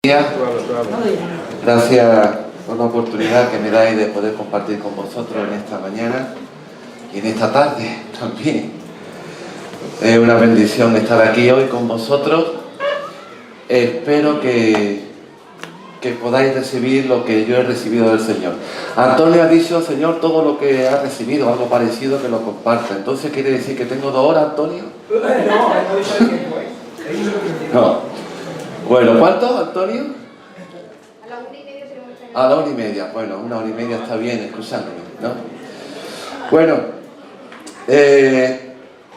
Gracias por la oportunidad que me dais de poder compartir con vosotros en esta mañana y en esta tarde también. Es una bendición estar aquí hoy con vosotros. Espero que podáis recibir lo que yo he recibido del Señor. Antonio ha dicho, Señor, todo lo que ha recibido, algo parecido, que lo comparta. Entonces, ¿quiere decir que tengo 2 horas, Antonio? No. Bueno, ¿cuánto, Antonio? A la 1:30. Bueno, 1:30 está bien, excusándome, ¿no? Bueno,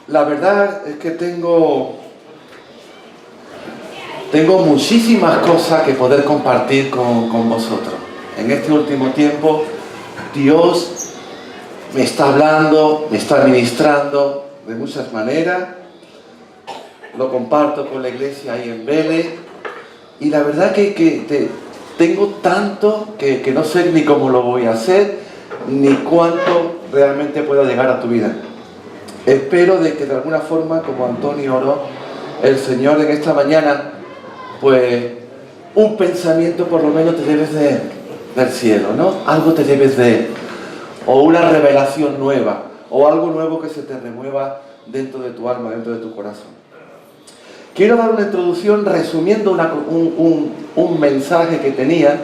la verdad es que tengo muchísimas cosas que poder compartir con vosotros. En este último tiempo, Dios me está hablando, me está ministrando de muchas maneras. Lo comparto con la iglesia ahí en Vélez. Y la verdad que tengo tanto que no sé ni cómo lo voy a hacer, ni cuánto realmente pueda llegar a tu vida. Espero de que de alguna forma, como Antonio oró, el Señor en esta mañana, pues un pensamiento por lo menos te lleves del cielo, ¿no? Algo te lleves de Él, o una revelación nueva, o algo nuevo que se te remueva dentro de tu alma, dentro de tu corazón. Quiero dar una introducción resumiendo un mensaje que tenía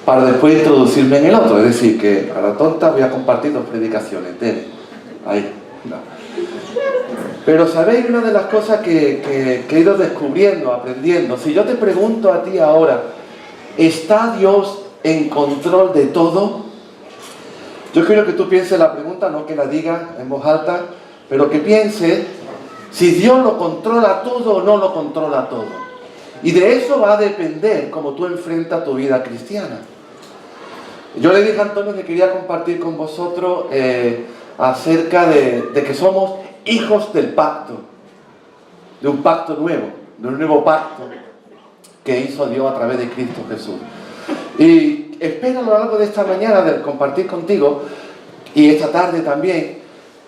para después introducirme en el otro. Es decir, que a la tonta voy a compartir 2 predicaciones. Ahí. No. Pero sabéis, una de las cosas que he ido descubriendo, aprendiendo. Si yo te pregunto a ti ahora, ¿está Dios en control de todo? Yo quiero que tú pienses la pregunta, no que la digas en voz alta, pero que pienses si Dios lo controla todo o no lo controla todo. Y de eso va a depender cómo tú enfrentas tu vida cristiana. Yo le dije a Antonio que quería compartir con vosotros acerca de que somos hijos del pacto, de un pacto nuevo, de un nuevo pacto que hizo Dios a través de Cristo Jesús. Y espero a lo largo de esta mañana de compartir contigo, y esta tarde también,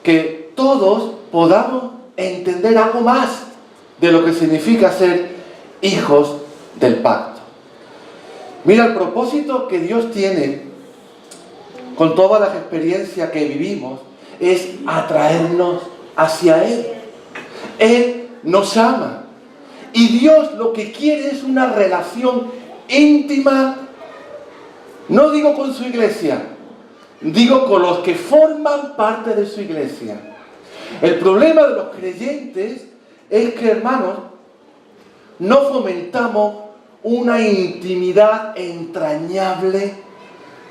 que todos podamos entender algo más de lo que significa ser hijos del pacto. Mira, el propósito que Dios tiene con todas las experiencias que vivimos es atraernos hacia Él. Él nos ama y Dios lo que quiere es una relación íntima, no digo con su iglesia, digo con los que forman parte de su iglesia. El problema de los creyentes es que, hermanos, no fomentamos una intimidad entrañable,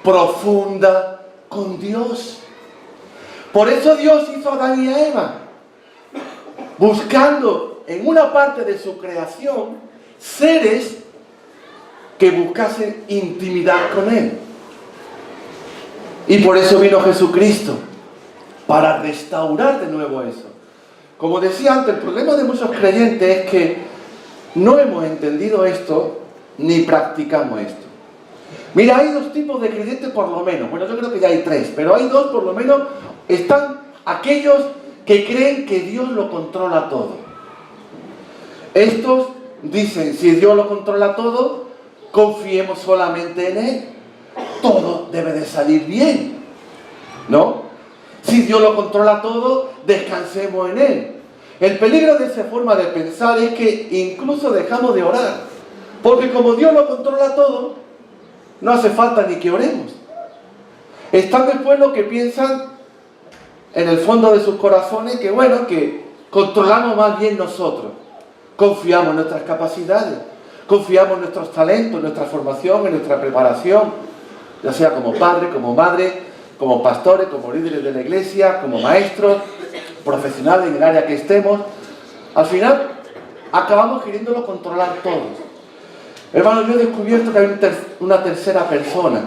profunda con Dios. Por eso Dios hizo a Adán y a Eva, buscando en una parte de su creación seres que buscasen intimidad con Él. Y por eso vino Jesucristo, para restaurar de nuevo eso. Como decía antes, el problema de muchos creyentes es que no hemos entendido esto ni practicamos esto. Mira, hay 2 tipos de creyentes por lo menos. Bueno, yo creo que ya hay 3, pero hay 2 por lo menos. Están aquellos que creen que Dios lo controla todo. Estos dicen, si Dios lo controla todo, confiemos solamente en Él. Todo debe de salir bien, ¿no? Si Dios lo controla todo, descansemos en Él. El peligro de esa forma de pensar es que incluso dejamos de orar. Porque como Dios lo controla todo, no hace falta ni que oremos. Están después los que piensan en el fondo de sus corazones que bueno, que controlamos más bien nosotros. Confiamos en nuestras capacidades, confiamos en nuestros talentos, en nuestra formación, en nuestra preparación, ya sea como padre, como madre, como pastores, como líderes de la iglesia, como maestros, profesionales en el área que estemos. Al final, acabamos queriéndolo controlar todos. Hermano, yo he descubierto que hay una tercera persona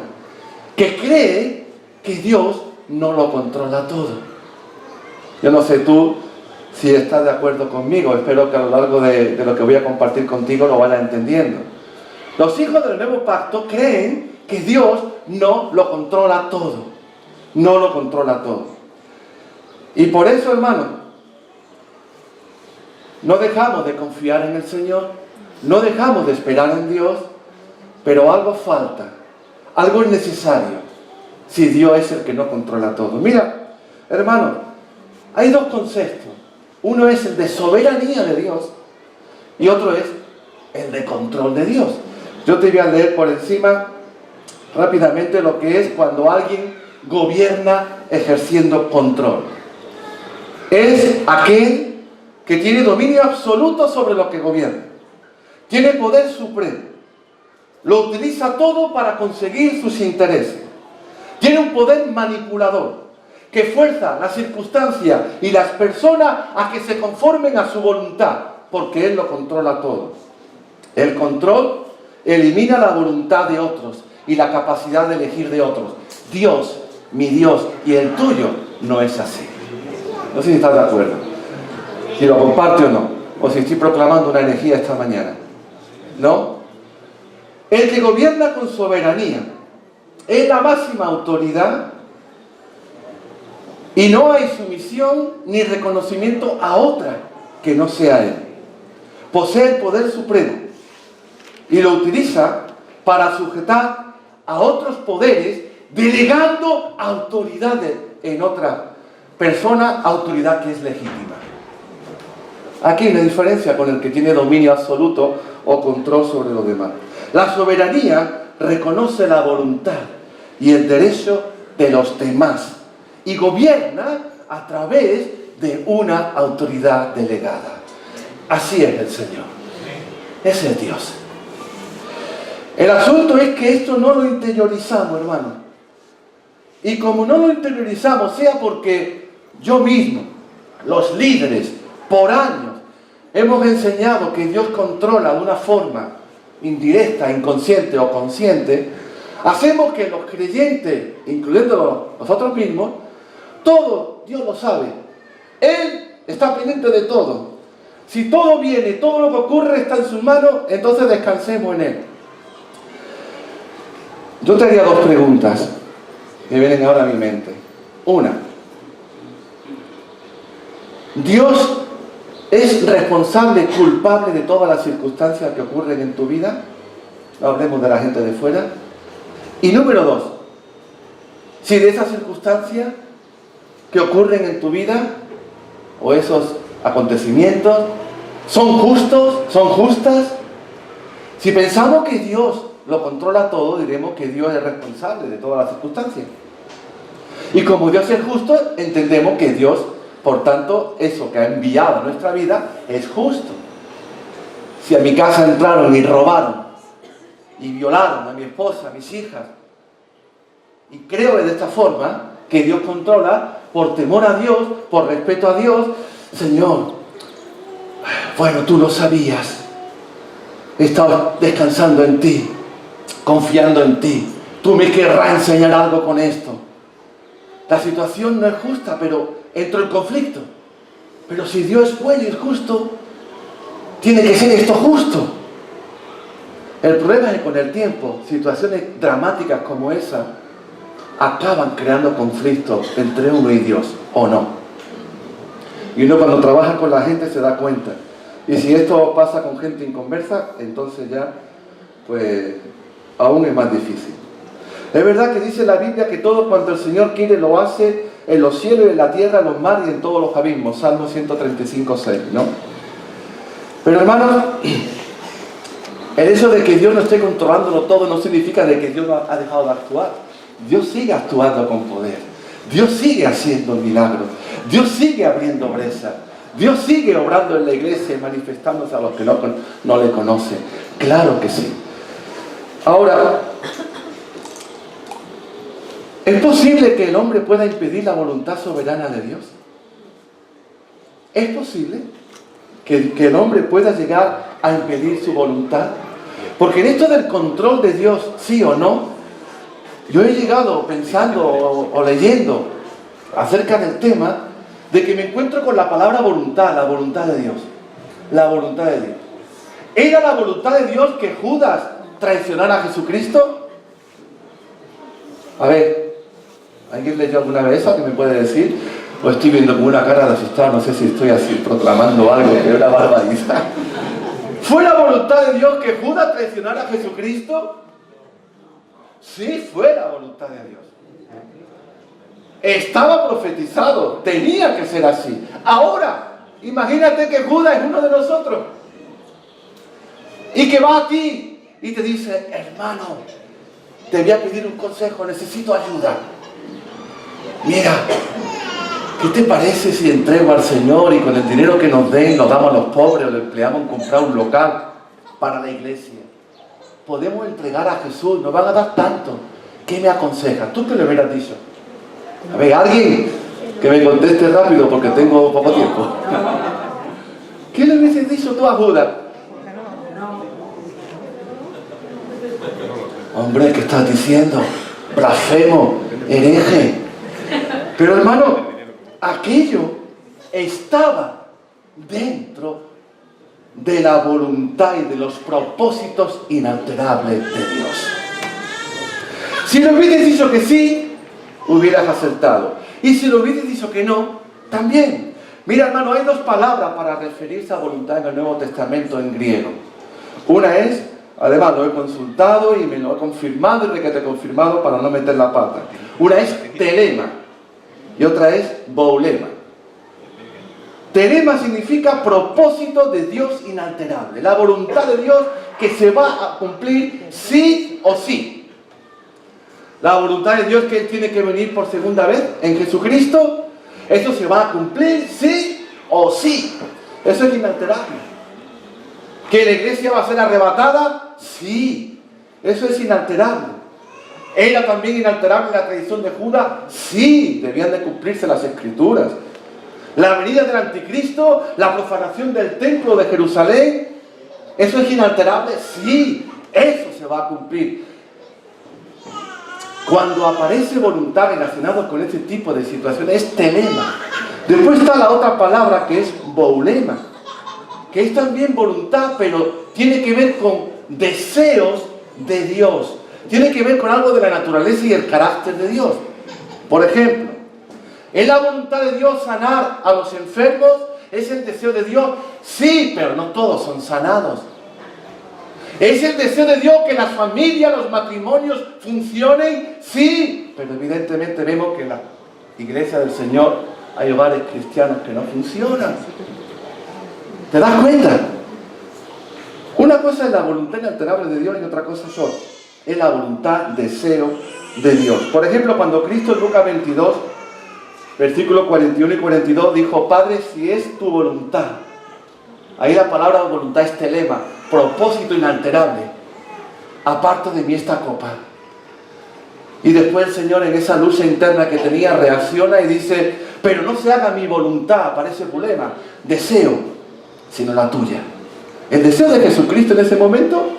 que cree que Dios no lo controla todo. Yo no sé tú si estás de acuerdo conmigo. Espero que a lo largo de lo que voy a compartir contigo lo vayas entendiendo. Los hijos del nuevo pacto creen que Dios no lo controla todo. No lo controla todo. Y por eso, hermano, no dejamos de confiar en el Señor, no dejamos de esperar en Dios, pero algo falta, algo es necesario, si Dios es el que no controla todo. Mira, hermano, hay dos conceptos. Uno es el de soberanía de Dios y otro es el de control de Dios. Yo te voy a leer por encima rápidamente lo que es cuando alguien gobierna ejerciendo control. Es aquel que tiene dominio absoluto sobre lo que gobierna. Tiene poder supremo. Lo utiliza todo para conseguir sus intereses. Tiene un poder manipulador que fuerza las circunstancias y las personas a que se conformen a su voluntad, porque Él lo controla todo. El control elimina la voluntad de otros y la capacidad de elegir de otros. Dios, mi Dios y el tuyo, no es así. No sé si estás de acuerdo, si lo comparte o no, o si estoy proclamando una herejía esta mañana. ¿No? El que gobierna con soberanía es la máxima autoridad y no hay sumisión ni reconocimiento a otra que no sea Él. Posee el poder supremo y lo utiliza para sujetar a otros poderes, delegando autoridades en otra persona, autoridad que es legítima. Aquí hay una diferencia con el que tiene dominio absoluto o control sobre los demás. La soberanía reconoce la voluntad y el derecho de los demás y gobierna a través de una autoridad delegada. Así es el Señor. Ese es Dios. El asunto es que esto no lo interiorizamos, hermano. Y como no lo interiorizamos, sea porque yo mismo, los líderes, por años, hemos enseñado que Dios controla de una forma indirecta, inconsciente o consciente, hacemos que los creyentes, incluyendo nosotros mismos, todo Dios lo sabe. Él está pendiente de todo. Si todo viene, todo lo que ocurre está en sus manos, entonces descansemos en Él. Yo te haría dos preguntas que vienen ahora a mi mente. Una, ¿Dios es responsable, culpable de todas las circunstancias que ocurren en tu vida? No hablemos de la gente de fuera. Y número dos, si de esas circunstancias que ocurren en tu vida, o esos acontecimientos, son justos, son justas. Si pensamos que Dios lo controla todo, diremos que Dios es responsable de todas las circunstancias. Y como Dios es justo, entendemos que Dios, por tanto, eso que ha enviado a nuestra vida es justo. Si a mi casa entraron y robaron y violaron a mi esposa, a mis hijas, y creo de esta forma que Dios controla por temor a Dios, por respeto a Dios, Señor, bueno, tú lo sabías, he estado descansando en ti, confiando en ti, tú me querrás enseñar algo con esto. La situación no es justa, pero entro en conflicto. Pero si Dios es bueno y es justo, tiene que ser esto justo. El problema es que con el tiempo, situaciones dramáticas como esa acaban creando conflictos entre uno y Dios, ¿o no? Y uno cuando trabaja con la gente se da cuenta. Y si esto pasa con gente inconversa, entonces ya, pues, aún es más difícil. Es verdad que dice la Biblia que todo cuanto el Señor quiere lo hace en los cielos y en la tierra, en los mares y en todos los abismos. Salmo 135:6, ¿no? Pero hermanos, el hecho de que Dios no esté controlándolo todo no significa de que Dios no ha dejado de actuar. Dios sigue actuando con poder. Dios sigue haciendo milagros. Dios sigue abriendo brechas. Dios sigue obrando en la iglesia y manifestándose a los que no le conocen. Claro que sí. Ahora, ¿es posible que el hombre pueda impedir la voluntad soberana de Dios? ¿Es posible que el hombre pueda llegar a impedir su voluntad? Porque en esto del control de Dios, sí o no, yo he llegado pensando o leyendo acerca del tema de que me encuentro con la palabra voluntad, la voluntad de Dios. La voluntad de Dios. ¿Era la voluntad de Dios que Judas traicionara a Jesucristo? A ver, ¿alguien leyó alguna vez eso que me puede decir? O estoy viendo con una cara de asustado, no sé si estoy así proclamando algo que es una barbaridad. ¿Fue la voluntad de Dios que Judas traicionara a Jesucristo? Sí fue la voluntad de Dios. Estaba profetizado, tenía que ser así. Ahora, imagínate que Judas es uno de nosotros y que va a ti y te dice: hermano, te voy a pedir un consejo, necesito ayuda. Mira, ¿qué te parece si entrego al Señor y con el dinero que nos den lo damos a los pobres o lo empleamos en comprar un local para la iglesia? Podemos entregar a Jesús, nos van a dar tanto. ¿Qué me aconsejas? ¿Tú qué le hubieras dicho? A ver, alguien que me conteste rápido porque tengo poco tiempo. ¿Qué le hubieses dicho tú a Judas? Hombre, ¿qué estás diciendo? Blasfemo, hereje. Pero hermano, aquello estaba dentro de la voluntad y de los propósitos inalterables de Dios. Si le hubieses dicho que sí, hubieras acertado. Y si le hubieses dicho que no, también. Mira, hermano, hay dos palabras para referirse a voluntad en el Nuevo Testamento en griego. Una es, además lo he consultado y me lo he confirmado y requete confirmado para no meter la pata. Una es telema y otra es boulema. Telema significa propósito de Dios inalterable. La voluntad de Dios que se va a cumplir sí o sí. La voluntad de Dios que Él tiene que venir por segunda vez en Jesucristo, eso se va a cumplir sí o sí. Eso es inalterable. ¿Que la iglesia va a ser arrebatada? Sí. Eso es inalterable. ¿Era también inalterable la tradición de Judas? Sí. Debían de cumplirse las Escrituras. La venida del anticristo, la profanación del templo de Jerusalén, ¿eso es inalterable? Sí. Eso se va a cumplir. Cuando aparece voluntad relacionada con este tipo de situaciones, es telema. Después está la otra palabra que es boulema, que es también voluntad, pero tiene que ver con deseos de Dios. Tiene que ver con algo de la naturaleza y el carácter de Dios. Por ejemplo, ¿es la voluntad de Dios sanar a los enfermos? ¿Es el deseo de Dios? Sí, pero no todos son sanados. ¿Es el deseo de Dios que las familias, los matrimonios funcionen? Sí, pero evidentemente vemos que en la iglesia del Señor hay hogares cristianos que no funcionan. ¿Te das cuenta? Una cosa es la voluntad inalterable de Dios y otra cosa es la voluntad, deseo de Dios. Por ejemplo, cuando Cristo en Lucas 22, versículos 41 y 42 dijo: Padre, si es tu voluntad. Ahí la palabra voluntad es telema, propósito inalterable. Aparta de mí esta copa. Y después el Señor, en esa lucha interna que tenía, reacciona y dice: pero no se haga mi voluntad, aparece problema, deseo, sino la tuya. El deseo de Jesucristo en ese momento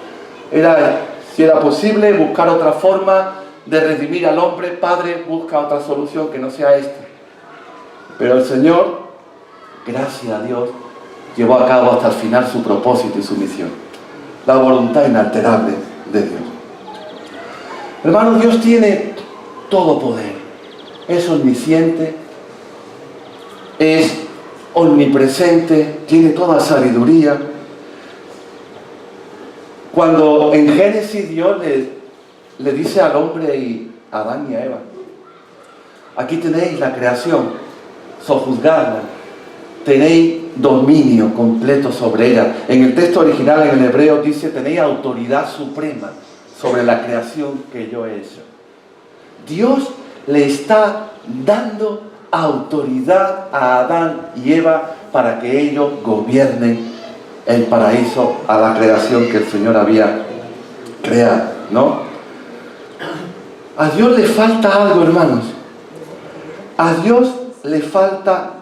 era, si era posible, buscar otra forma de redimir al hombre. Padre, busca otra solución que no sea esta. Pero el Señor, gracias a Dios, llevó a cabo hasta el final su propósito y su misión. La voluntad inalterable de Dios. Hermanos, Dios tiene todo poder. Es omnisciente, es omnipresente, tiene toda sabiduría. Cuando en Génesis Dios le dice al hombre y a Adán y a Eva: aquí tenéis la creación, sojuzgadla, tenéis dominio completo sobre ella. En el texto original, en el hebreo, dice: tenéis autoridad suprema sobre la creación que yo he hecho. Dios le está dando autoridad a Adán y Eva para que ellos gobiernen el paraíso, a la creación que el Señor había creado, ¿no? A Dios le falta algo, hermanos. A Dios le falta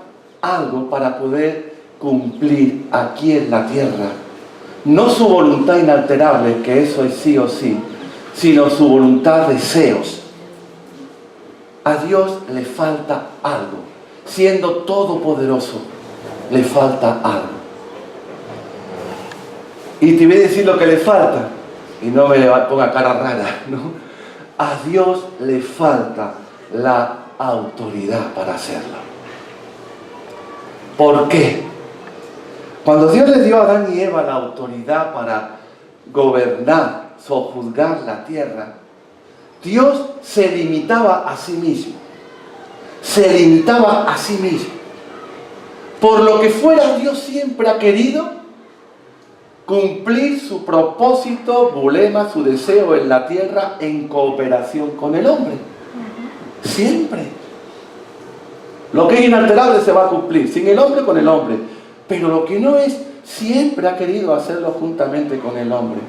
algo para poder cumplir aquí en la tierra. No su voluntad inalterable, que eso es sí o sí, sino su voluntad, deseos. A Dios le falta algo. Siendo todopoderoso, le falta algo. Y te voy a decir lo que le falta, y no me ponga cara rara, ¿no? A Dios le falta la autoridad para hacerlo. ¿Por qué? Cuando Dios le dio a Adán y Eva la autoridad para gobernar, sojuzgar la tierra, Dios se limitaba a sí mismo. Se limitaba a sí mismo. Por lo que fuera, Dios siempre ha querido cumplir su propósito, bulema, su deseo en la tierra en cooperación con el hombre. Siempre. Lo que es inalterable se va a cumplir, sin el hombre, con el hombre. Pero lo que no es, siempre ha querido hacerlo juntamente con el hombre.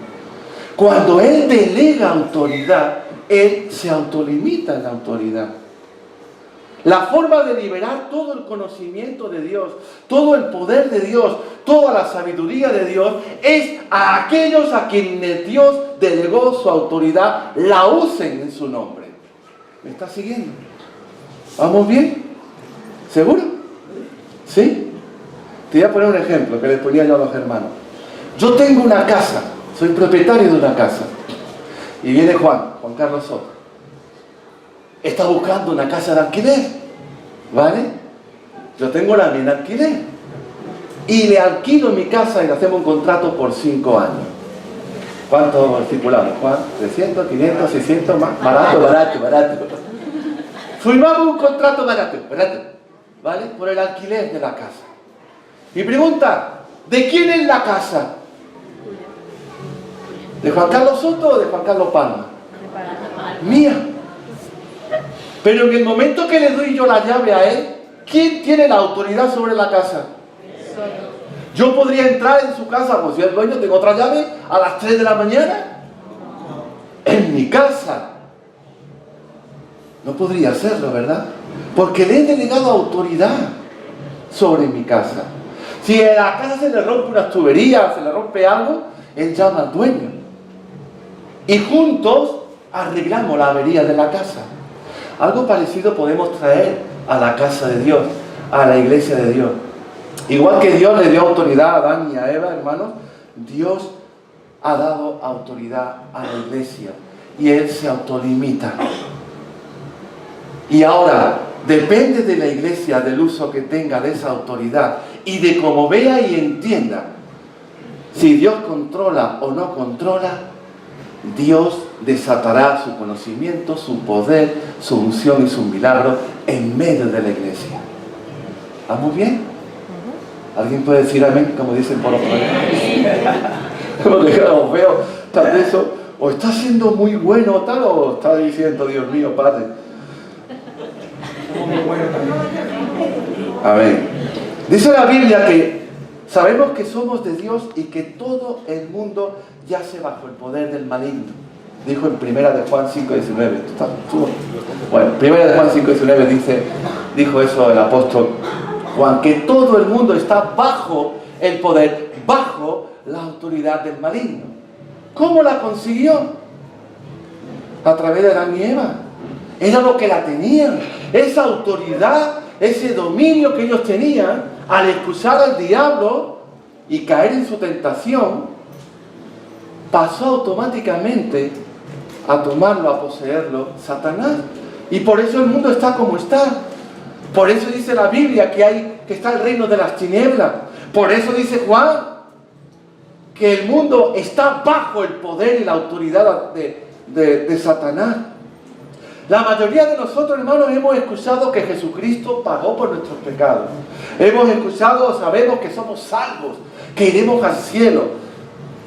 Cuando Él delega autoridad, Él se autolimita en la autoridad. La forma de liberar todo el conocimiento de Dios, todo el poder de Dios, toda la sabiduría de Dios, es a aquellos a quienes Dios delegó su autoridad, la usen en su nombre. ¿Me está siguiendo? ¿Vamos bien? ¿Seguro? ¿Sí? Te voy a poner un ejemplo que les ponía yo a los hermanos. Yo tengo una casa, soy propietario de una casa. Y viene Juan Carlos Soto. Está buscando una casa de alquiler, ¿vale? Yo tengo la mía en alquiler. Y le alquilo mi casa y le hacemos un contrato por 5 años. ¿Cuánto estipulamos, Juan? ¿300, 500, 600 más? Barato. Firmamos un contrato barato, ¿vale? Por el alquiler de la casa. Y pregunta, ¿de quién es la casa? ¿De Juan Carlos Soto o de Juan Carlos Palma? Mía. Pero en el momento que le doy yo la llave a él, ¿quién tiene la autoridad sobre la casa? Yo podría entrar en su casa, pues si el dueño tengo otra llave, a las 3 de la mañana. En mi casa. No podría hacerlo, ¿verdad? Porque le he delegado autoridad sobre mi casa. Si a la casa se le rompe unas tuberías, se le rompe algo, él llama al dueño. Y juntos arreglamos la avería de la casa. Algo parecido podemos traer a la casa de Dios, a la iglesia de Dios. Igual que Dios le dio autoridad a Adán y a Eva, hermanos, Dios ha dado autoridad a la iglesia y Él se autolimita. Y ahora, depende de la iglesia del uso que tenga de esa autoridad y de cómo vea y entienda si Dios controla o no controla. Dios desatará su conocimiento, su poder, su unción y su milagro en medio de la iglesia. ¿Vamos bien? ¿Alguien puede decir amén? Como dicen por otro lado. Porque os veo tal de eso, o está siendo muy bueno tal, o está diciendo, Dios mío, Padre. Amén. Dice la Biblia que sabemos que somos de Dios y que todo el mundo yace bajo el poder del maligno. Dijo en 1 de Juan 5:19. Bueno, 1 de Juan 5:19 dijo eso el apóstol Juan, que todo el mundo está bajo el poder, bajo la autoridad del maligno. ¿Cómo la consiguió? A través de Adán y Eva. Era lo que la tenían. Esa autoridad, ese dominio que ellos tenían, al excusar al diablo y caer en su tentación, pasó automáticamente a tomarlo, a poseerlo Satanás. Y por eso el mundo está como está. Por eso dice la Biblia que está el reino de las tinieblas. Por eso dice Juan que el mundo está bajo el poder y la autoridad de Satanás. La mayoría de nosotros, hermanos, hemos escuchado que Jesucristo pagó por nuestros pecados. Hemos escuchado, sabemos que somos salvos, que iremos al cielo.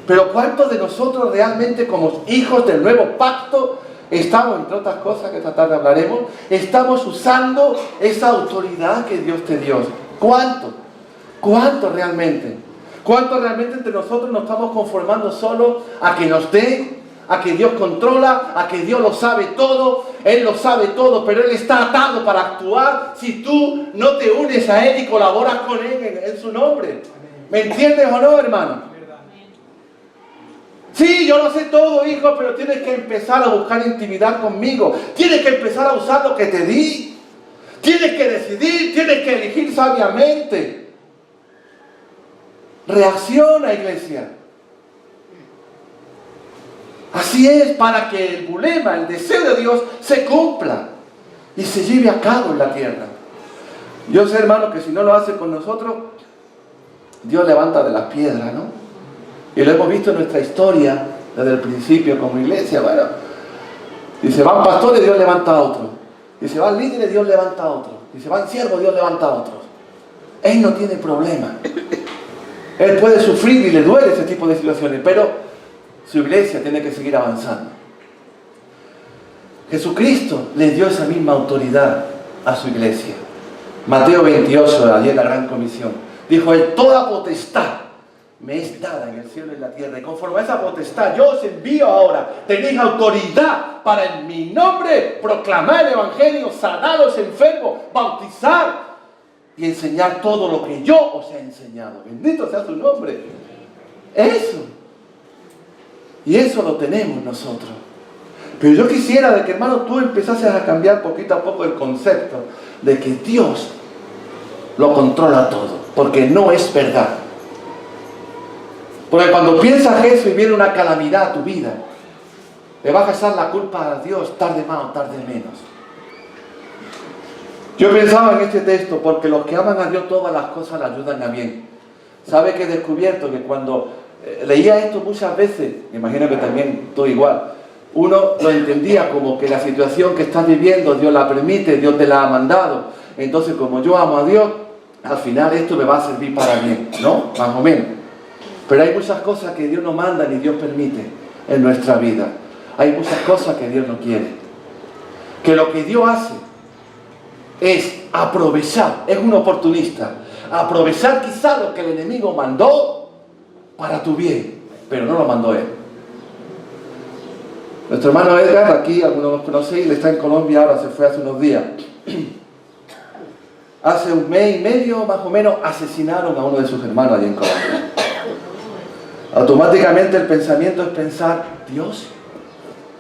Pero ¿cuántos de nosotros realmente, como hijos del nuevo pacto, estamos, entre otras cosas que esta tarde hablaremos, estamos usando esa autoridad que Dios te dio? ¿Cuánto? ¿Cuánto realmente? ¿Cuánto realmente entre nosotros nos estamos conformando solo a que nos dé, a que Dios controla, a que Dios lo sabe todo? Él lo sabe todo, pero Él está atado para actuar si tú no te unes a Él y colaboras con Él en su nombre. ¿Me entiendes o no, hermano? Sí, yo lo sé todo, hijo, pero tienes que empezar a buscar intimidad conmigo. Tienes que empezar a usar lo que te di. Tienes que decidir, tienes que elegir sabiamente. Reacciona, iglesia. Así es, para que el bulema, el deseo de Dios, se cumpla y se lleve a cabo en la tierra. Yo sé, hermano, que si no lo hace con nosotros, Dios levanta de las piedras, ¿no? Y lo hemos visto en nuestra historia desde el principio como iglesia. Bueno, Dice, van pastores, Dios levanta a otros. Dice, van líderes, Dios levanta a otros. Dice, van siervos, Dios levanta a otros. Él no tiene problema. Él puede sufrir y le duele ese tipo de situaciones, pero su iglesia tiene que seguir avanzando. Jesucristo le dio esa misma autoridad a su iglesia. Mateo 28, ayer la gran comisión, dijo él, toda potestad me es dada en el cielo y en la tierra, y conforme a esa potestad yo os envío ahora, tenéis autoridad para en mi nombre proclamar el evangelio, sanar a los enfermos, bautizar y enseñar todo lo que yo os he enseñado. Bendito sea su nombre. Eso. Y eso lo tenemos nosotros. Pero yo quisiera de que, hermano, tú empezases a cambiar poquito a poco el concepto de que Dios lo controla todo, porque no es verdad. Porque cuando piensas eso y viene una calamidad a tu vida, le vas a echar la culpa a Dios, tarde más o tarde menos. Yo pensaba en este texto, porque los que aman a Dios todas las cosas le ayudan a bien. ¿Sabe que he descubierto que cuando leía esto muchas veces, me imagino que también tú igual, uno lo entendía como que la situación que estás viviendo, Dios la permite, Dios te la ha mandado. Entonces, como yo amo a Dios, al final esto me va a servir para bien, ¿no? Más o menos. Pero hay muchas cosas que Dios no manda ni Dios permite en nuestra vida. Hay muchas cosas que Dios no quiere. Que lo que Dios hace es aprovechar, es un oportunista, aprovechar quizá lo que el enemigo mandó para tu bien, pero no lo mandó él. Nuestro hermano Edgar, aquí algunos lo conocéis, él está en Colombia ahora, se fue hace unos días. Hace un mes y medio más o menos asesinaron a uno de sus hermanos allí en Colombia. Automáticamente el pensamiento es pensar, Dios,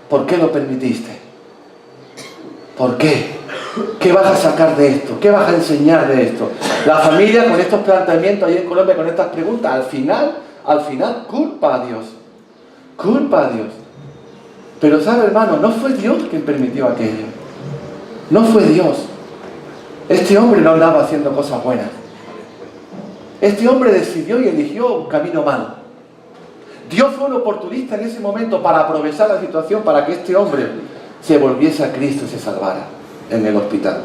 ¿por qué lo permitiste? ¿Por qué? ¿Qué vas a sacar de esto? ¿Qué vas a enseñar de esto? La familia con estos planteamientos allí en Colombia, con estas preguntas, al final culpa a Dios. Culpa a Dios. Pero sabe, hermano, no fue Dios quien permitió aquello. No fue Dios. Este hombre no andaba haciendo cosas buenas. Este hombre decidió y eligió un camino malo. Dios fue un oportunista en ese momento para aprovechar la situación para que este hombre se volviese a Cristo y se salvara en el hospital.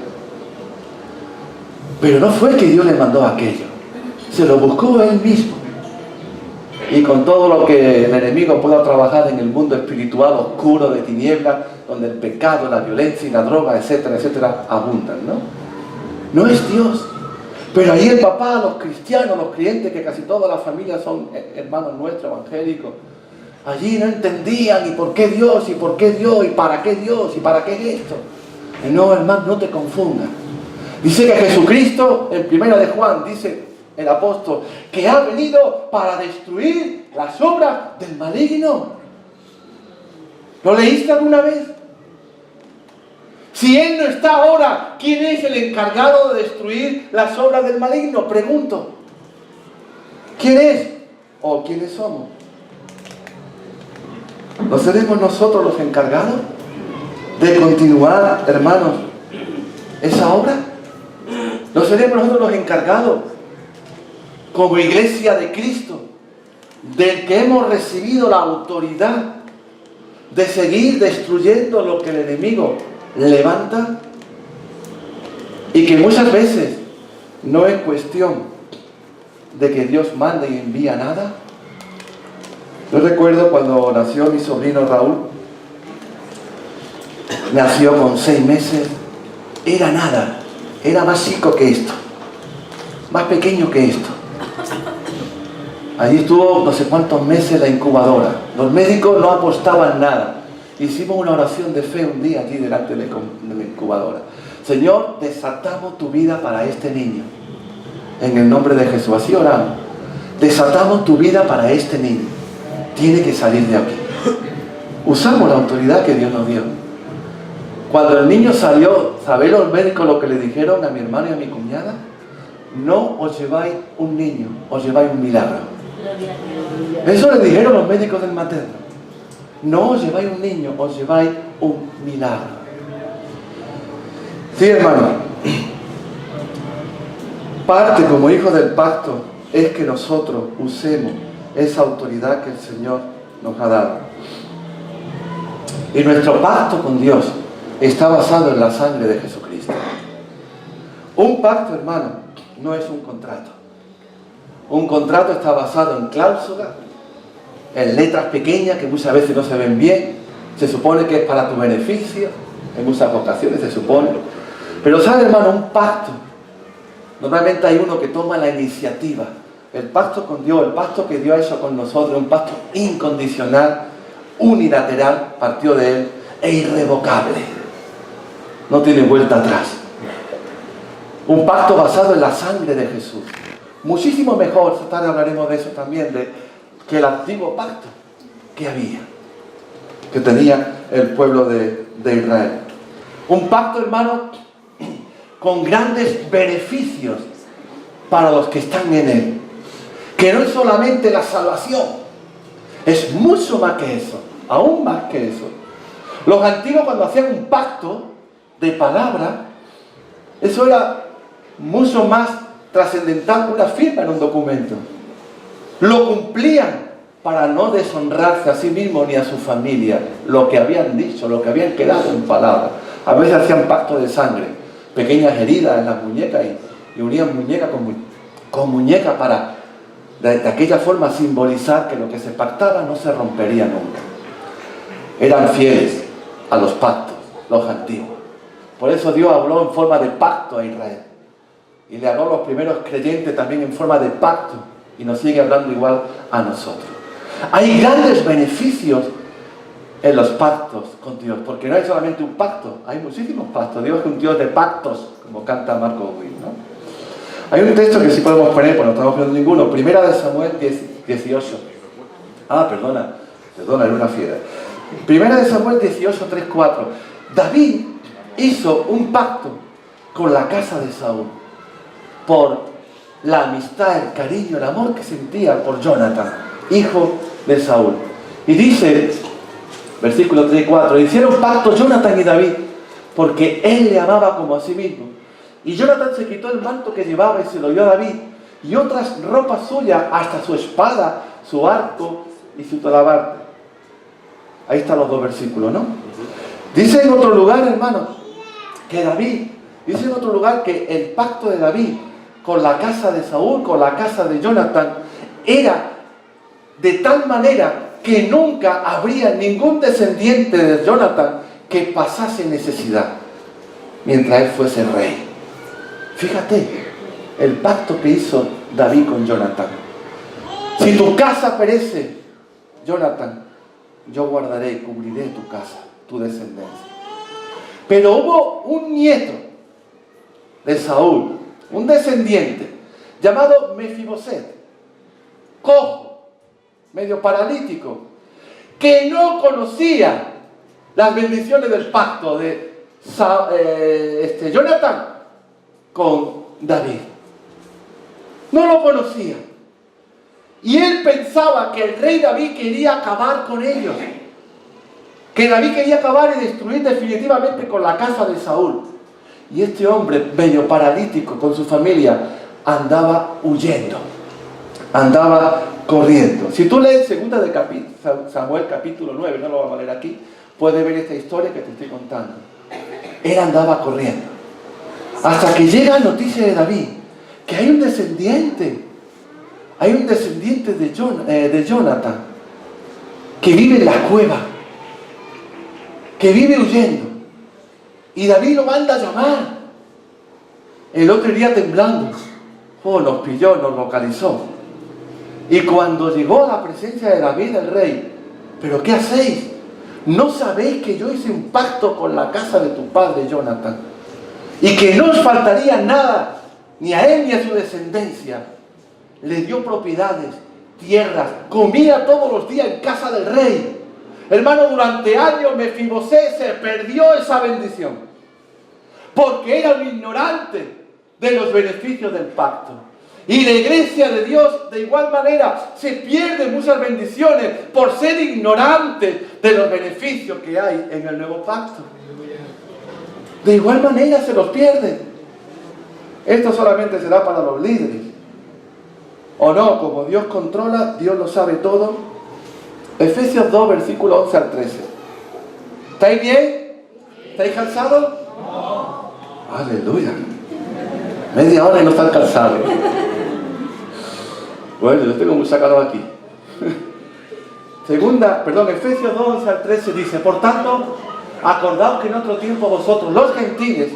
Pero no fue que Dios le mandó aquello. Se lo buscó él mismo. Y con todo lo que el enemigo pueda trabajar en el mundo espiritual oscuro de tinieblas, donde el pecado, la violencia y la droga, etcétera, etcétera, abundan, ¿no? No es Dios. Pero ahí el papá, los cristianos, los creyentes, que casi todas las familias son hermanos nuestros, evangélicos, allí no entendían, ¿y por qué Dios? ¿Y por qué Dios? ¿Y para qué Dios? ¿Y para qué es esto? No, hermano, no te confundas. Dice que Jesucristo, en 1 de Juan, dice el apóstol, que ha venido para destruir las obras del maligno. ¿Lo leíste alguna vez? Si Él no está ahora, ¿quién es el encargado de destruir las obras del maligno? Pregunto. ¿Quién es? ¿O quiénes somos? ¿No seremos nosotros los encargados de continuar, hermanos, esa obra? ¿No seremos nosotros los encargados, como iglesia de Cristo, del que hemos recibido la autoridad de seguir destruyendo lo que el enemigo levanta? Y que muchas veces no es cuestión de que Dios mande y envía nada. Yo recuerdo cuando nació mi sobrino Raúl, nació con 6 meses, era nada, era más chico que esto, más pequeño que esto. Allí estuvo no sé cuántos meses la incubadora. Los médicos no apostaban nada. Hicimos una oración de fe un día allí delante de la incubadora. Señor, desatamos tu vida para este niño. En el nombre de Jesús. Así oramos. Desatamos tu vida para este niño. Tiene que salir de aquí. Usamos la autoridad que Dios nos dio. Cuando el niño salió, ¿sabéis los médicos lo que le dijeron a mi hermano y a mi cuñada? No os lleváis un niño, os lleváis un milagro. Eso le dijeron los médicos del materno. No os lleváis un niño, os lleváis un milagro. Sí, hermano. Parte como hijos del pacto es que nosotros usemos esa autoridad que el Señor nos ha dado. Y nuestro pacto con Dios está basado en la sangre de Jesucristo. Un pacto, hermano, no es un contrato. Un contrato está basado en cláusulas, en letras pequeñas que muchas veces no se ven bien. Se supone que es para tu beneficio, en muchas ocasiones se supone. Pero ¿sabe, hermano? Un pacto, normalmente hay uno que toma la iniciativa. El pacto con Dios, el pacto que Dios ha hecho con nosotros, un pacto incondicional, unilateral, partió de Él, e irrevocable. No tiene vuelta atrás. Un pacto basado en la sangre de Jesús. Muchísimo mejor, esta tarde hablaremos de eso también, que el antiguo pacto que había, que tenía el pueblo de Israel. Un pacto, hermano, con grandes beneficios para los que están en él. Que no es solamente la salvación, es mucho más que eso, aún más que eso. Los antiguos, cuando hacían un pacto de palabra, eso era mucho más trascendental que una firma en un documento. Lo cumplían para no deshonrarse a sí mismo ni a su familia, lo que habían dicho, lo que habían quedado en palabra. A veces hacían pacto de sangre, pequeñas heridas en las muñecas y unían muñeca con muñeca para de aquella forma simbolizar que lo que se pactaba no se rompería nunca. Eran fieles a los pactos, los antiguos. Por eso Dios habló en forma de pacto a Israel. Y le habló a los primeros creyentes también en forma de pacto. Y nos sigue hablando igual a nosotros. Hay grandes beneficios en los pactos con Dios. Porque no hay solamente un pacto, hay muchísimos pactos. Dios es un Dios de pactos, como canta Marco Witt, ¿no? Hay un texto que sí podemos poner, pues no estamos poniendo ninguno. Primera de Samuel 18. Perdona, era una fiera. Primera de Samuel 18, 3, 4. David hizo un pacto con la casa de Saúl por la amistad, el cariño, el amor que sentía por Jonathan, hijo de Saúl. Y dice, versículo 3 y 4, hicieron pacto Jonathan y David porque él le amaba como a sí mismo. Y Jonathan se quitó el manto que llevaba y se lo dio a David y otras ropas suyas, hasta su espada, su arco y su talabarte. Ahí están los dos versículos, ¿no? Dice en otro lugar, hermano, que dice en otro lugar que el pacto de David con la casa de Saúl, con la casa de Jonathan, era de tal manera que nunca habría ningún descendiente de Jonathan que pasase necesidad mientras él fuese rey. Fíjate, el pacto que hizo David con Jonathan. Si tu casa perece, Jonathan, yo guardaré y cubriré tu casa, tu descendencia. Pero hubo un nieto de Saúl, un descendiente, llamado Mefiboset, cojo, medio paralítico, que no conocía las bendiciones del pacto de Jonathan con David. No lo conocía. Y él pensaba que el rey David quería acabar con ellos. Que David quería acabar y destruir definitivamente con la casa de Saúl. Y este hombre, medio paralítico con su familia, andaba huyendo. Andaba corriendo. Si tú lees 2 de Samuel capítulo 9, no lo vamos a leer aquí, puedes ver esta historia que te estoy contando. Él andaba corriendo. Hasta que llega la noticia de David, que hay un descendiente de Jonathan, que vive en la cueva, que vive huyendo. Y David lo manda a llamar. El otro día temblando, nos pilló, nos localizó. Y cuando llegó a la presencia de David el rey, ¿pero qué hacéis? ¿No sabéis que yo hice un pacto con la casa de tu padre Jonathan? Y que no os faltaría nada, ni a él ni a su descendencia. Le dio propiedades, tierras, comía todos los días en casa del rey. Hermano, durante años Mefiboset se perdió esa bendición. Porque era un ignorante de los beneficios del pacto. Y la iglesia de Dios, de igual manera, se pierde muchas bendiciones por ser ignorante de los beneficios que hay en el nuevo pacto. De igual manera se los pierde. Esto solamente será para los líderes. O no, como Dios controla, Dios lo sabe todo. Efesios 2, versículo 11 al 13. ¿Estáis bien? ¿Estáis cansados? Aleluya. Media hora y no están cansados. Bueno, yo tengo mucha calor aquí. Efesios 2, 11 al 13 dice: por tanto, acordaos que en otro tiempo vosotros, los gentiles,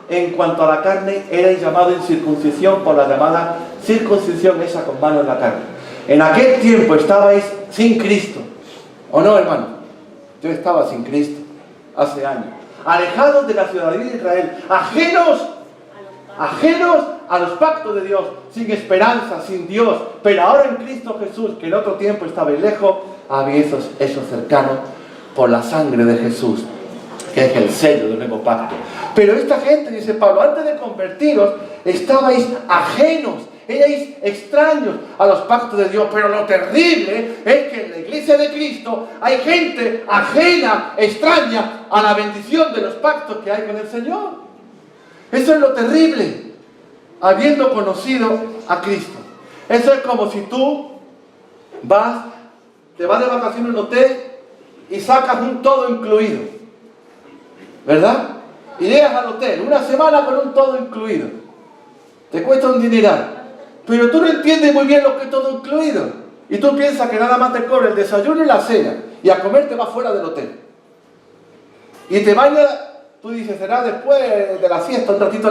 en cuanto a la carne, erais llamados incircuncisión por la llamada circuncisión esa con mano en la carne. En aquel tiempo estabais sin Cristo. ¿O no, hermano? Yo estaba sin Cristo hace años. Alejados de la ciudadanía de Israel, ajenos a los pactos de Dios, sin esperanza, sin Dios. Pero ahora en Cristo Jesús, que en otro tiempo estabais lejos, habéis esos cercanos por la sangre de Jesús, que es el sello del nuevo pacto. Pero esta gente, dice Pablo, antes de convertiros, estabais ajenos, erais extraños a los pactos de Dios. Pero lo terrible es que en la iglesia de Cristo hay gente ajena, extraña a la bendición de los pactos que hay con el Señor. Eso es lo terrible, habiendo conocido a Cristo. Eso es como si tú te vas de vacaciones en un hotel y sacas un todo incluido, ¿verdad? Y llegas al hotel, una semana con un todo incluido. Te cuesta un dineral. Pero tú no entiendes muy bien lo que es todo incluido. Y tú piensas que nada más te cobra el desayuno y la cena. Y a comer te vas fuera del hotel. Y te bañas, tú dices, será después de la siesta, un ratito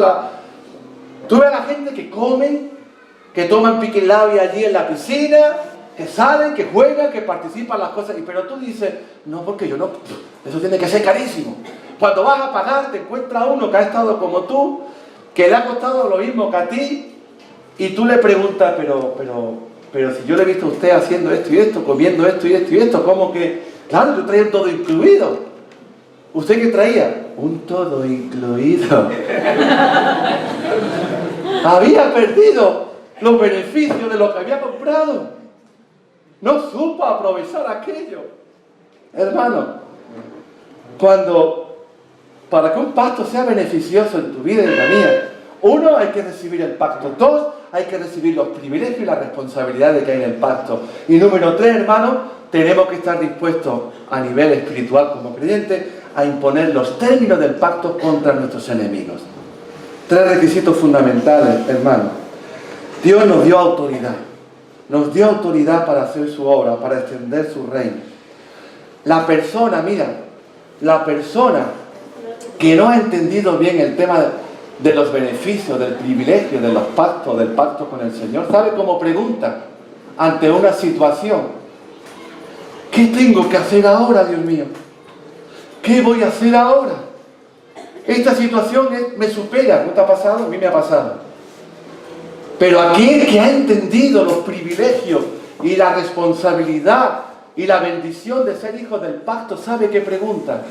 Tú ves a la gente que comen, que toman pique labia allí en la piscina, que salen, que juegan, que participan en las cosas. Pero tú dices, no, porque yo no, eso tiene que ser carísimo. Cuando vas a pagar, te encuentras uno que ha estado como tú, que le ha costado lo mismo que a ti, y tú le preguntas, pero si yo le he visto a usted haciendo esto y esto, comiendo esto y esto y esto, ¿cómo que? Claro, yo traía todo incluido. ¿Usted qué traía? Un todo incluido. Había perdido los beneficios de lo que había comprado. No supo aprovechar aquello. Hermano, para que un pacto sea beneficioso en tu vida y en la mía, uno, hay que recibir el pacto. Dos, hay que recibir los privilegios y las responsabilidades que hay en el pacto. Y número tres, hermano, tenemos que estar dispuestos a nivel espiritual como creyentes a imponer los términos del pacto contra nuestros enemigos. Tres requisitos fundamentales, hermano. Dios nos dio autoridad. Nos dio autoridad para hacer su obra, para extender su reino. La persona que no ha entendido bien el tema de los beneficios, del privilegio, de los pactos, del pacto con el Señor, ¿sabe cómo pregunta ante una situación? ¿Qué tengo que hacer ahora, Dios mío? ¿Qué voy a hacer ahora? Esta situación me supera. ¿No te ha pasado? A mí me ha pasado. Pero aquel que ha entendido los privilegios y la responsabilidad y la bendición de ser hijo del pacto, ¿sabe qué pregunta?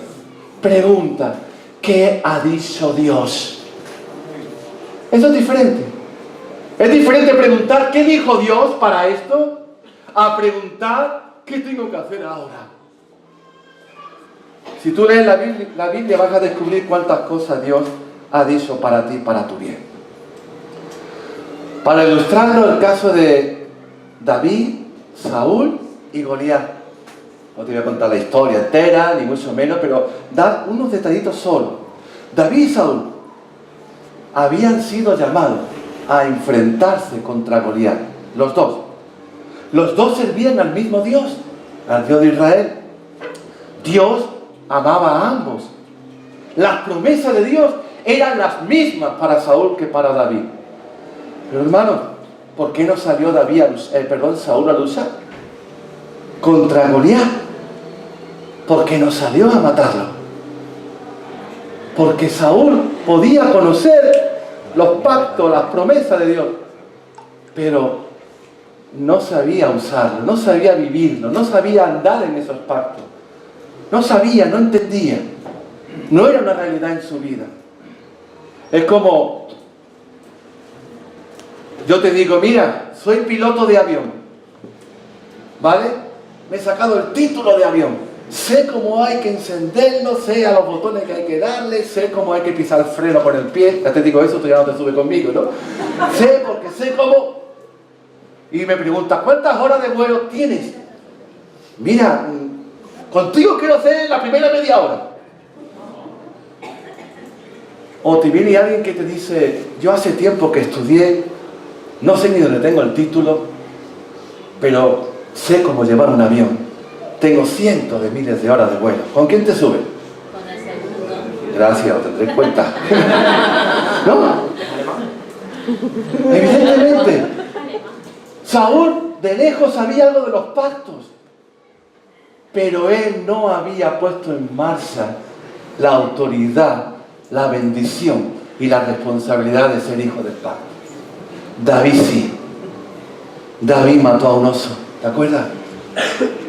Pregunta, ¿qué ha dicho Dios? Eso es diferente. Es diferente preguntar ¿qué dijo Dios para esto? A preguntar ¿qué tengo que hacer ahora? Si tú lees la Biblia vas a descubrir cuántas cosas Dios ha dicho para ti, para tu bien. Para ilustrarlo, el caso de David, Saúl y Goliat. No te voy a contar la historia entera, ni mucho menos, pero dar unos detallitos solo. David y Saúl habían sido llamados a enfrentarse contra Goliat. Los dos. Los dos servían al mismo Dios, al Dios de Israel. Dios amaba a ambos. Las promesas de Dios eran las mismas para Saúl que para David. Pero hermano, ¿por qué no salió Saúl a luchar contra Goliat? Porque no salió a matarlo. Porque Saúl podía conocer los pactos, las promesas de Dios, pero no sabía usarlo, no sabía vivirlo, no sabía andar en esos pactos. No sabía, no entendía. No era una realidad en su vida. Es como, yo te digo, mira, soy piloto de avión, ¿vale? Me he sacado el título de avión. Sé cómo hay que encenderlo, sé a los botones que hay que darle, sé cómo hay que pisar el freno con el pie. Ya te digo eso, tú ya no te subes conmigo, ¿no? Sé porque sé cómo. Y me preguntas, ¿cuántas horas de vuelo tienes? Mira, contigo quiero hacer la primera media hora. O te viene alguien que te dice, yo hace tiempo que estudié, no sé ni dónde tengo el título, pero sé cómo llevar un avión. Tengo cientos de miles de horas de vuelo. ¿Con quién te subes? Con el segundo. Gracias, lo tendré en cuenta. ¿No? Evidentemente, Saúl de lejos sabía algo de los pactos, pero él no había puesto en marcha la autoridad, la bendición y la responsabilidad de ser hijo del pacto. David sí. David mató a un oso, ¿te acuerdas?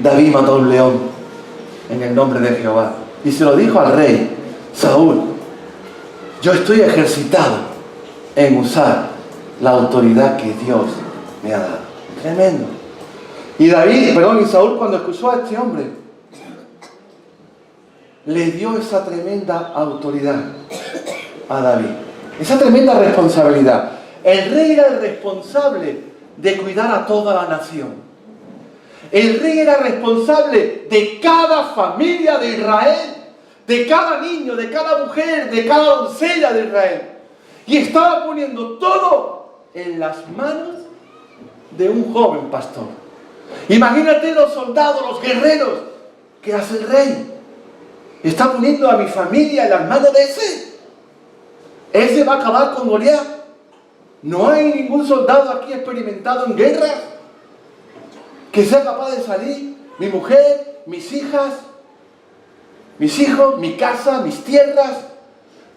David mató a un león en el nombre de Jehová y se lo dijo al rey Saúl: yo estoy ejercitado en usar la autoridad que Dios me ha dado. Tremendo. Y Saúl, cuando escuchó a este hombre, le dio esa tremenda autoridad a David, esa tremenda responsabilidad. El rey era el responsable de cuidar a toda la nación. El rey era responsable de cada familia de Israel, de cada niño, de cada mujer, de cada doncella de Israel. Y estaba poniendo todo en las manos de un joven pastor. Imagínate los soldados, los guerreros que hace el rey. Está poniendo a mi familia en las manos de ese. Ese va a acabar con Goliat. No hay ningún soldado aquí experimentado en guerra que sea capaz de salir. Mi mujer, mis hijas, mis hijos, mi casa, mis tierras,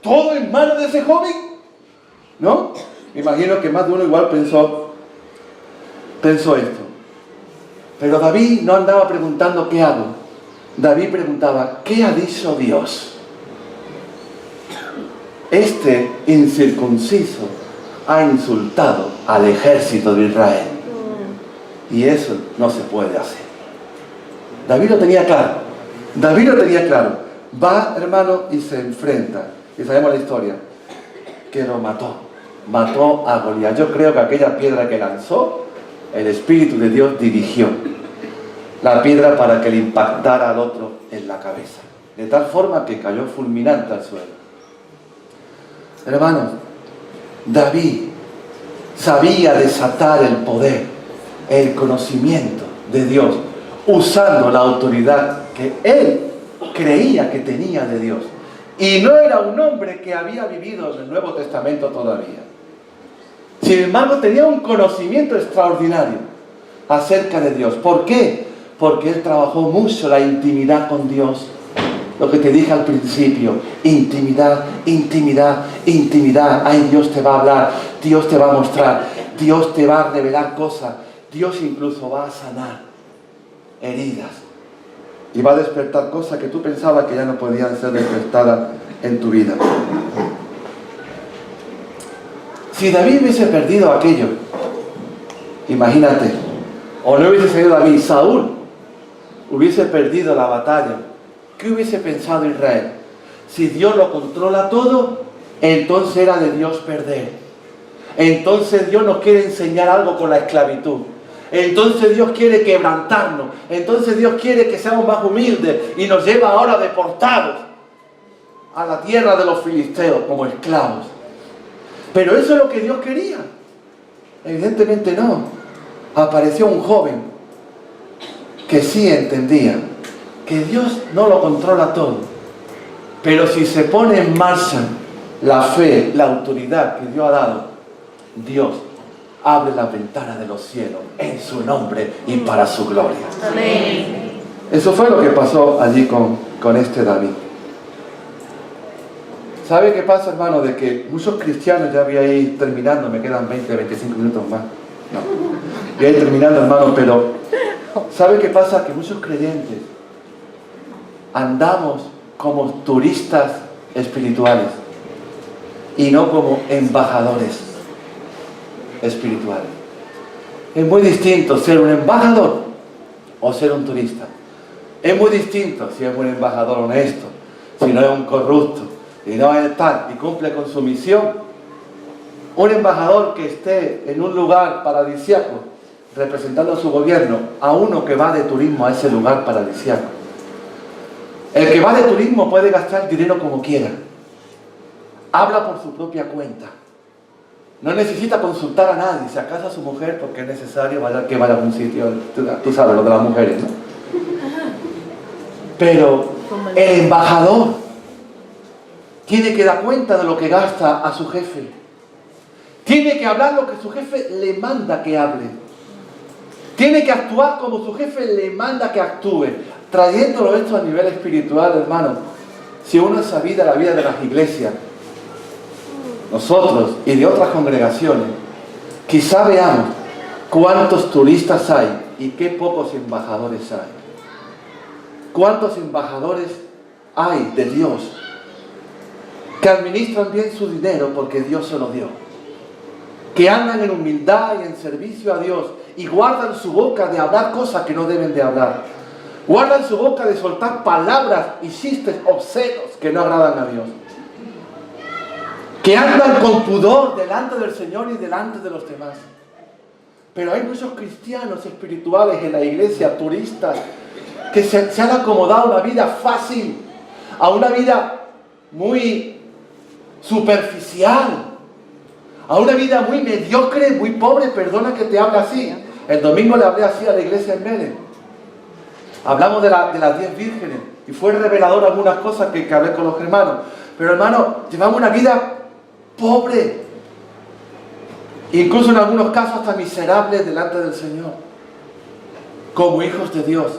todo en manos de ese joven. ¿No? Me imagino que más de uno igual pensó esto. Pero David no andaba preguntando ¿qué hago? David preguntaba ¿qué ha dicho Dios? Este incircunciso ha insultado al ejército de Israel. Y eso no se puede hacer. David lo tenía claro. David lo tenía claro. Va, hermano, y se enfrenta. Y sabemos la historia. Que lo mató. Mató a Goliat. Yo creo que aquella piedra que lanzó, el Espíritu de Dios dirigió la piedra para que le impactara al otro en la cabeza. De tal forma que cayó fulminante al suelo. Hermanos, David sabía desatar el poder, el conocimiento de Dios, usando la autoridad que él creía que tenía de Dios. Y no era un hombre que había vivido en el Nuevo Testamento todavía. Sin embargo, tenía un conocimiento extraordinario acerca de Dios. ¿Por qué? Porque él trabajó mucho la intimidad con Dios. Lo que te dije al principio, intimidad, intimidad, intimidad. Ay, Dios te va a hablar, Dios te va a mostrar, Dios te va a revelar cosas, Dios incluso va a sanar heridas y va a despertar cosas que tú pensabas que ya no podían ser despertadas en tu vida. Si David hubiese perdido aquello, imagínate, o no hubiese salido David, Saúl hubiese perdido la batalla. ¿Qué hubiese pensado Israel? Si Dios lo controla todo, entonces era de Dios perder. Entonces Dios nos quiere enseñar algo con la esclavitud. Entonces Dios quiere quebrantarnos. Entonces Dios quiere que seamos más humildes y nos lleva ahora deportados a la tierra de los filisteos como esclavos. Pero eso es lo que Dios quería. Evidentemente no. Apareció un joven que sí entendía que Dios no lo controla todo, pero si se pone en marcha la fe, la autoridad que Dios ha dado, Dios abre las ventanas de los cielos en su nombre y para su gloria. Amén. Eso fue lo que pasó allí con este David. ¿Sabe qué pasa, hermano? De que muchos cristianos, ya voy a ir terminando, me quedan 20, 25 minutos más. No, voy a ir terminando, hermano, pero ¿sabe qué pasa? Que muchos creyentes andamos como turistas espirituales y no como embajadores espirituales. Es muy distinto ser un embajador o ser un turista. Es muy distinto si es un embajador honesto, si no es un corrupto, si no es tal y cumple con su misión. Un embajador que esté en un lugar paradisíaco representando a su gobierno, a uno que va de turismo a ese lugar paradisíaco. El que va de turismo puede gastar dinero como quiera. habla por su propia cuenta. No necesita consultar a nadie, si acaso a su mujer, porque es necesario que vaya a algún sitio. Tú sabes lo de las mujeres, ¿no? Pero el embajador tiene que dar cuenta de lo que gasta a su jefe. Tiene que hablar lo que su jefe le manda que hable. Tiene que actuar como su jefe le manda que actúe. Trayéndolo esto a nivel espiritual, hermano. Si uno examina la vida de las iglesias, nosotros y de otras congregaciones, quizá veamos cuántos turistas hay y qué pocos embajadores hay. ¿Cuántos embajadores hay de Dios que administran bien su dinero porque Dios se lo dio? Que andan en humildad y en servicio a Dios y guardan su boca de hablar cosas que no deben de hablar. Guardan su boca de soltar palabras y chistes obscenos que no agradan a Dios. Que andan con pudor delante del Señor y delante de los demás. Pero hay muchos cristianos espirituales en la iglesia, turistas, que se han acomodado a una vida fácil, a una vida muy superficial, a una vida muy mediocre, muy pobre. Perdona que te hable así. El domingo le hablé así a la iglesia en Mérida. Hablamos de las 10 vírgenes y fue revelador algunas cosas que hablé con los hermanos. Pero hermano, llevamos una vida pobre, incluso en algunos casos hasta miserables delante del Señor, como hijos de Dios,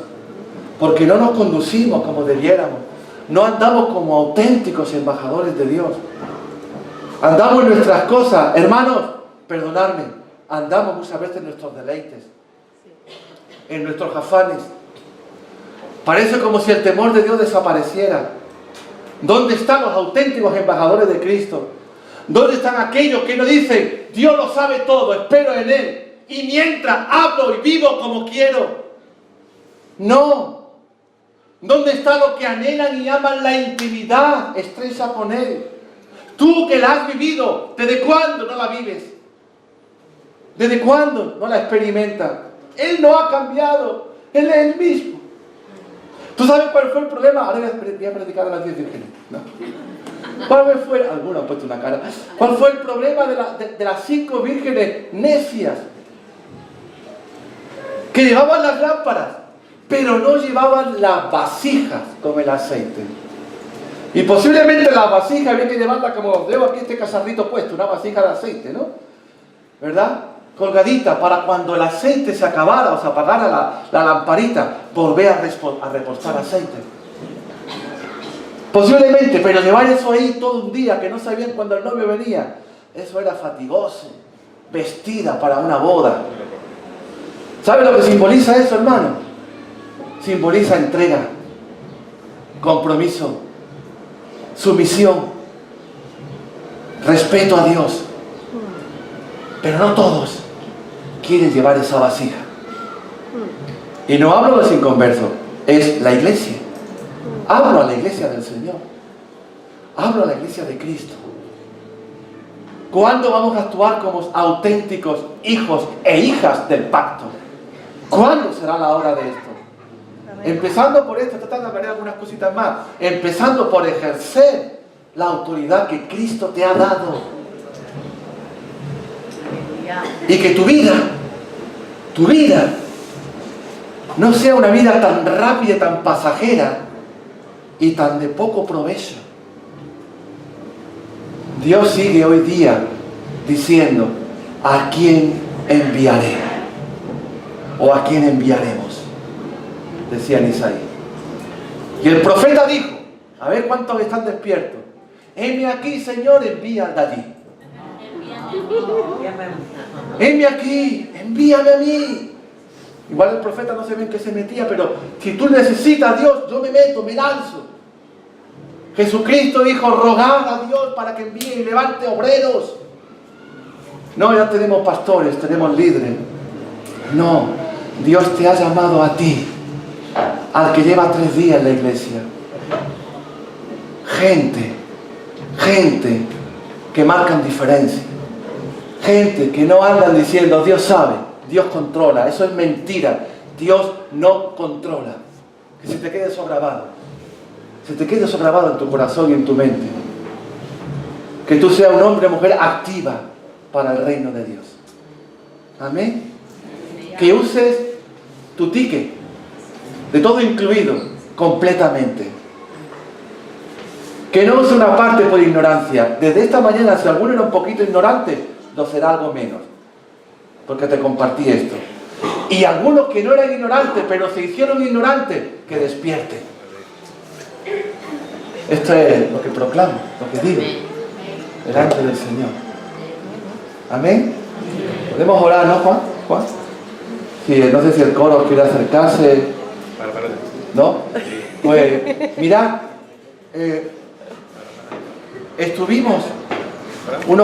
porque no nos conducimos como debiéramos, no andamos como auténticos embajadores de Dios, andamos en nuestras cosas. Hermanos, perdonadme, andamos muchas veces en nuestros deleites, en nuestros afanes. Parece como si el temor de Dios desapareciera. ¿Dónde están los auténticos embajadores de Cristo? ¿Dónde están aquellos que no dicen, Dios lo sabe todo, espero en Él, y mientras hablo y vivo como quiero? No. ¿Dónde están los que anhelan y aman la intimidad estrecha con Él? Tú que la has vivido, ¿desde cuándo no la vives? ¿Desde cuándo no la experimentas? Él no ha cambiado, Él es el mismo. ¿Tú sabes cuál fue el problema? Ahora voy a predicar a las 10 vírgenes. No. ¿Cuál fue? Algunos han puesto una cara. ¿Cuál fue el problema de las 5 vírgenes necias? Que llevaban las lámparas, pero no llevaban las vasijas con el aceite. Y posiblemente las vasijas había que llevarla como llevo aquí este cacharrito puesto, una vasija de aceite, ¿no? ¿Verdad? Colgadita, para cuando el aceite se acabara o se apagara la lamparita, volver a repostar aceite. Posiblemente, pero llevar eso ahí todo un día, que no sabían cuando el novio venía, eso era fatigoso. Vestida para una boda. ¿Sabe lo que simboliza eso, hermano? Simboliza entrega, compromiso, sumisión, respeto a Dios. Pero no todos quieren llevar esa vasija. Y no hablo de los inconversos, es la iglesia. Hablo a la iglesia del Señor. Hablo a la iglesia de Cristo. ¿Cuándo vamos a actuar como auténticos hijos e hijas del pacto? ¿Cuándo será la hora de esto? Empezando por esto, tratando de ver algunas cositas más. Empezando por ejercer la autoridad que Cristo te ha dado. Y que tu vida no sea una vida tan rápida, tan pasajera y tan de poco provecho. Dios sigue hoy día diciendo, ¿a quién enviaré? ¿O a quién enviaremos? Decía Isaías. Y el profeta dijo, a ver cuántos están despiertos. Heme aquí, Señor, envía de allí. Heme aquí, envíame a mí. Igual el profeta no se ve en qué se metía, pero si tú necesitas a Dios, yo me meto, me lanzo. Jesucristo dijo, rogad a Dios para que envíe y levante obreros. No, ya tenemos pastores, tenemos líderes. No, Dios te ha llamado a ti, al que lleva 3 días en la iglesia. Gente que marcan diferencia. Gente que no andan diciendo, Dios sabe, Dios controla. Eso es mentira. Dios no controla. Que se te quede eso grabado. Se te quede eso grabado en tu corazón y en tu mente. Que tú seas un hombre o mujer activa para el reino de Dios. Amén. Que uses tu ticket, de todo incluido, completamente. Que no uses una parte por ignorancia. Desde esta mañana, si alguno era un poquito ignorante, lo será algo menos, porque te compartí esto. Y algunos que no eran ignorantes, pero se hicieron ignorantes, que despierten. Esto es lo que proclamo, lo que digo, delante del Señor. Amén. Podemos orar, ¿no, Juan? ¿Juan? Sí, no sé si el coro quiere acercarse. ¿No? Pues, mirad, estuvimos unos